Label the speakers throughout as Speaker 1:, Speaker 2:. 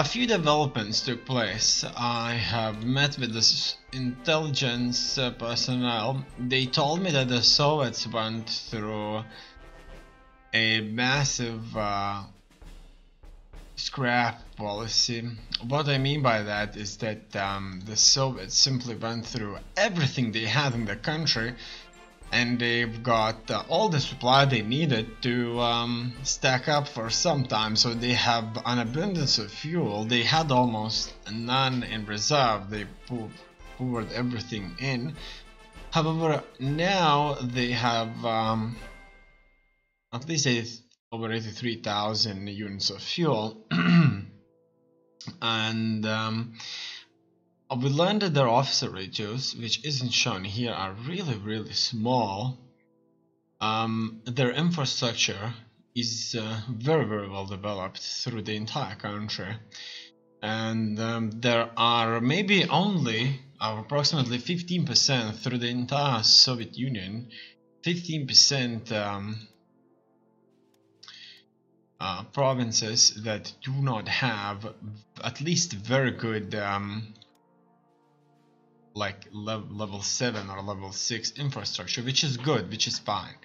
Speaker 1: a few developments took place. I have met with this intelligence personnel. They told me that the Soviets went through a massive scrap policy. What I mean by that is that the Soviets simply went through everything they had in the country, and they've got all the supply they needed to stack up for some time. So they have an abundance of fuel. They had almost none in reserve. They poured everything in. However, now they have at least over 83,000 units of fuel. And we learned that their officer ratios, which isn't shown here, are really small. Their infrastructure is very well developed through the entire country, and there are maybe only approximately 15% through the entire Soviet Union, 15% provinces that do not have at least very good like level 7 or level 6 infrastructure, which is good, which is fine.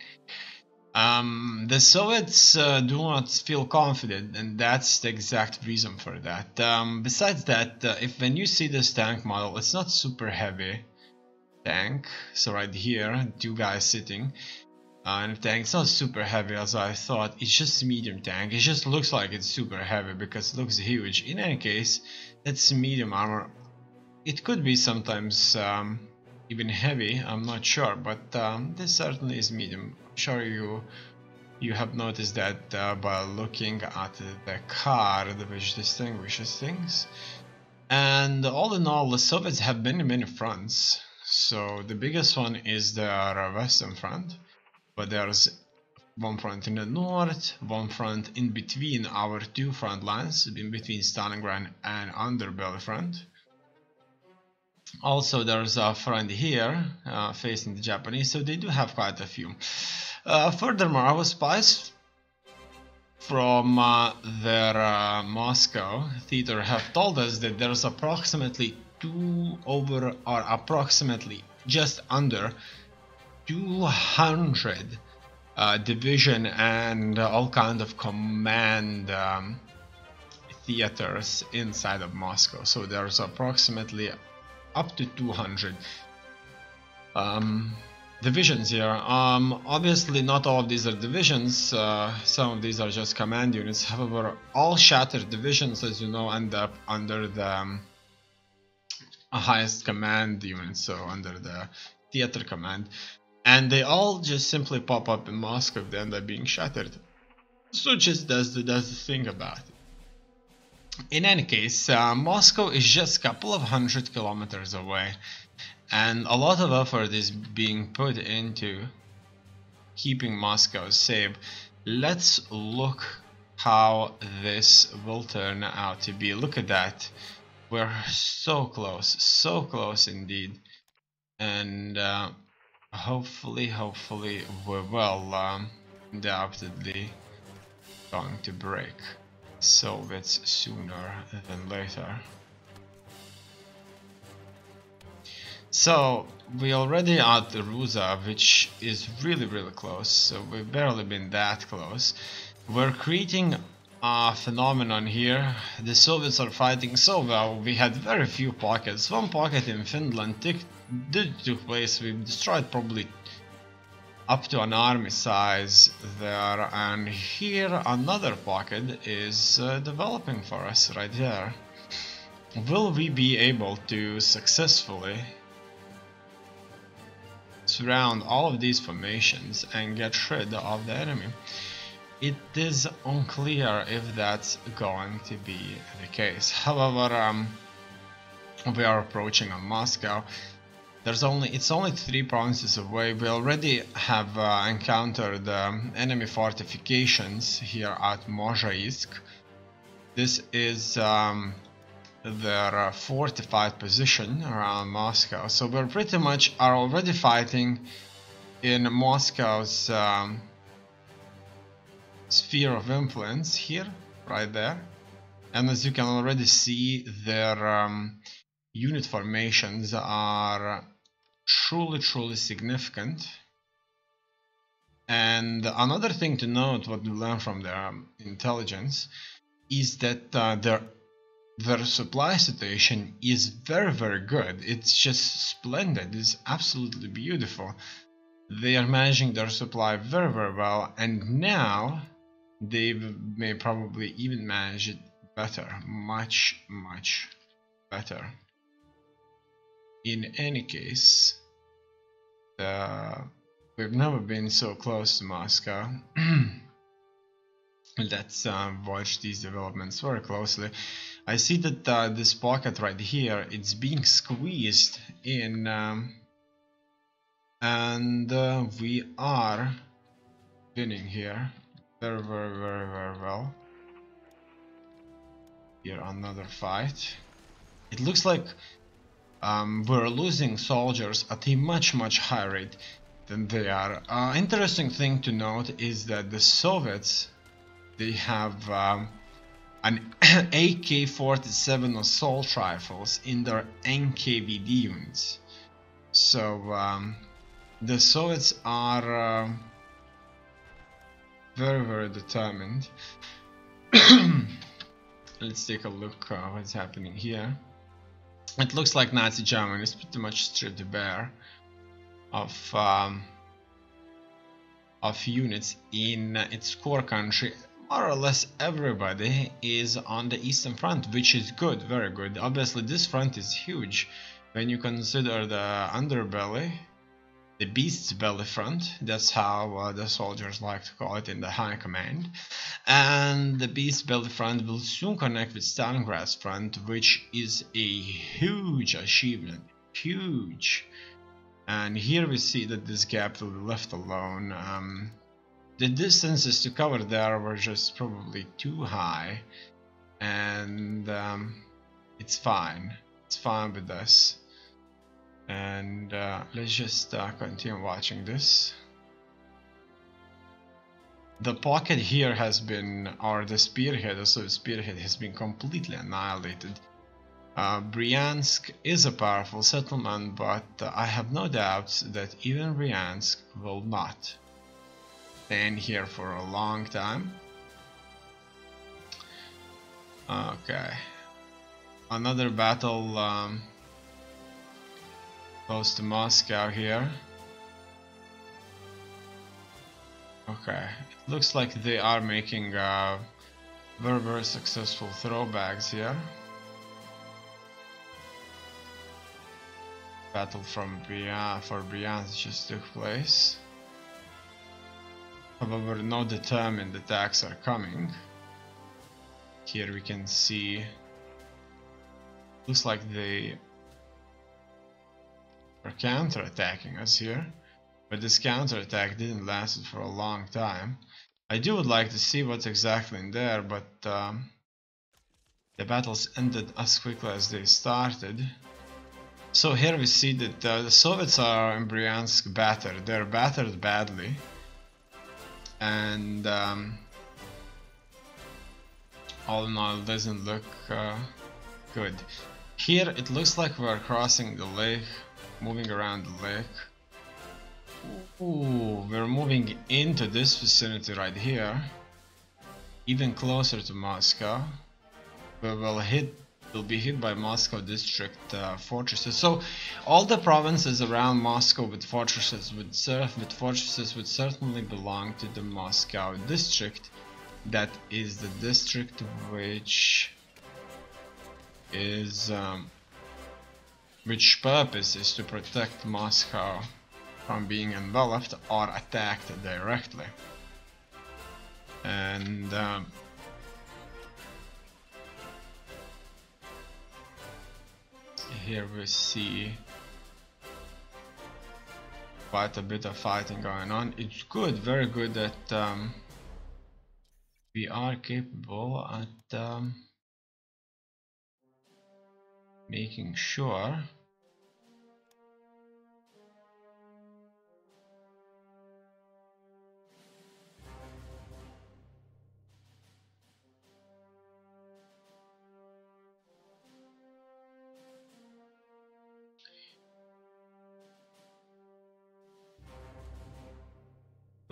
Speaker 1: The Soviets do not feel confident, and that's the exact reason for that. Besides that, if when you see this tank model, it's not super heavy tank. So right here, two guys sitting in a tank. It's not super heavy as I thought. It's just a medium tank. It just looks like it's super heavy because it looks huge. In any case, it's medium armor. It could be sometimes even heavy, I'm not sure, but this certainly is medium. I'm sure you have noticed that by looking at the card, which distinguishes things. And all in all, the Soviets have many fronts. So the biggest one is their western front, but there's one front in the north, one front in between our two front lines, in between Stalingrad and Underbelly front. Also, there's a front here facing the Japanese, so they do have quite a few. Furthermore, our spies from their Moscow theater have told us that there's approximately approximately just under 200 division and all kind of command theaters inside of Moscow. So there's approximately up to 200 divisions here. Obviously not all of these are divisions, some of these are just command units. However, all shattered divisions, as you know, end up under the highest command unit, so under the theater command, and they all just simply pop up in Moscow if they end up being shattered. So just does the thing about it. In any case, Moscow is just a couple of 100 kilometers away, and a lot of effort is being put into keeping Moscow safe. Let's look how this will turn out to be. Look at that. We're so close indeed, and hopefully we will undoubtedly going to break Soviets sooner than later. So we already at the Ruza, which is really close, so we've barely been that close. We're creating a phenomenon here. The Soviets are fighting so well. We had very few pockets. One pocket in Finland did took place. We've destroyed probably up to an army size there, and here another pocket is developing for us right there. Will we be able to successfully surround all of these formations and get rid of the enemy? It is unclear if that's going to be the case. However, we are approaching on Moscow. It's only 3 provinces away. We already have encountered enemy fortifications here at Mozhaisk. This is their fortified position around Moscow. So we're pretty much are already fighting in Moscow's sphere of influence here, right there. And as you can already see, their unit formations are truly significant. And another thing to note, what we learn from their intelligence, is that their supply situation is very good. It's just splendid. It's absolutely beautiful. They are managing their supply very well, and now they may probably even manage it better, much better. In any case, we've never been so close to Moscow. Let's watch these developments very closely. I see that this pocket right here, it's being squeezed in, and we are winning here very well. Here another fight. It looks like we're losing soldiers at a much higher rate than they are. Interesting thing to note is that the Soviets, they have an AK-47 assault rifles in their NKVD units. So the Soviets are very determined. Let's take a look what's happening here. It looks like Nazi Germany is pretty much stripped bare of units in its core country. More or less everybody is on the Eastern Front, which is good, very good. Obviously this front is huge when you consider the underbelly, the beast's belly front. That's how the soldiers like to call it in the high command. And the beast's belly front will soon connect with Stalingrad's front, which is a huge achievement, huge. And here we see that this gap will be left alone. The distances to cover there were just probably too high, and it's fine with us. And let's just continue watching this. The pocket here has been, or the spearhead, the Soviet spearhead, has been completely annihilated. Bryansk is a powerful settlement, but I have no doubts that even Bryansk will not stand here for a long time. Okay, another battle close to Moscow here. Okay, it looks like they are making very successful throwbacks here. Battle for Bryansk just took place. However, no determined attacks are coming. Here we can see, looks like they are counter-attacking us here, but this counter-attack didn't last for a long time. I would like to see what's exactly in there, but the battles ended as quickly as they started. So here we see that the Soviets are in Bryansk battered. They're battered badly. And all in all, it doesn't look good. Here it looks like we're crossing the lake, moving around the lake. Ooh, we're moving into this vicinity right here, even closer to Moscow. We will be hit by Moscow district fortresses. So all the provinces around Moscow with fortresses would certainly belong to the Moscow district. That is the district which is which purpose is to protect Moscow from being enveloped or attacked directly. And here we see quite a bit of fighting going on. It's good, very good that we are capable at making sure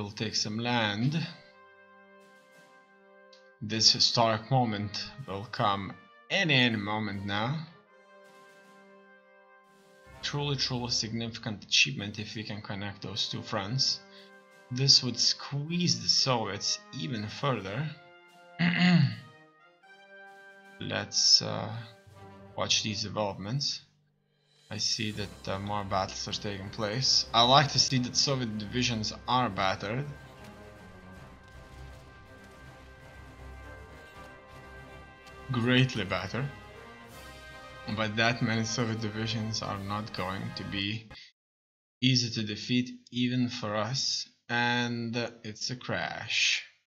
Speaker 1: We'll take some land. This historic moment will come any moment now. Truly significant achievement if we can connect those two fronts. This would squeeze the Soviets even further. Let's watch these developments. I see that more battles are taking place. I like to see that Soviet divisions are battered. Greatly battered. But that many Soviet divisions are not going to be easy to defeat even for us. And it's a crash.